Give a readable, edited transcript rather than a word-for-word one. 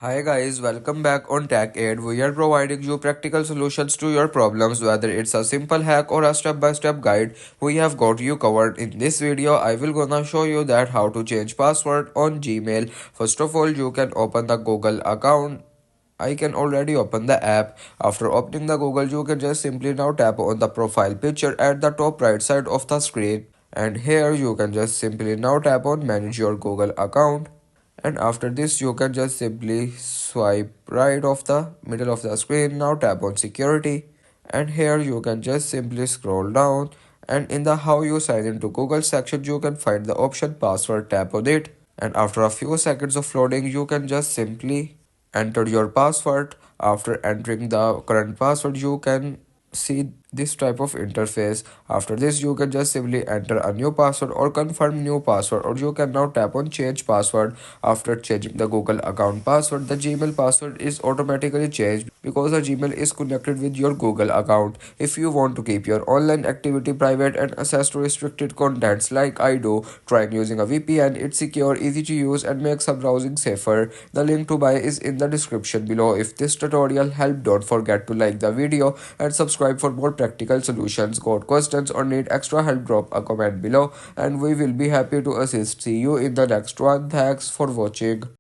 Hi guys, welcome back on Tech Aid. We are providing you practical solutions to your problems, whether it's a simple hack or a step-by-step guide. We have got you covered. In this video, I will gonna show you that how to change password on Gmail. First of all, you can open the Google account. I can already open the app. After opening the Google, you can just simply now tap on the profile picture at the top right side of the screen. And here you can just simply now tap on manage your Google account, and after this you can just simply swipe right of the middle of the screen. Now tap on security, and here you can just simply scroll down, and in the how you sign into Google section you can find the option password. Tap on it, and after a few seconds of loading you can just simply enter your password. After entering the current password you can see this type of interface. After this you can just simply enter a new password or confirm new password, or you can now tap on change password. After changing the Google account password, the Gmail password is automatically changed because the Gmail is connected with your Google account. If you want to keep your online activity private and access to restricted contents like I do, trying using a VPN. It's secure, easy to use, and makes some browsing safer. The link to buy is in the description below. If this tutorial helped, don't forget to like the video and subscribe for more practical solutions. Got questions or need extra help, drop a comment below and we will be happy to assist. See you in the next one. Thanks for watching.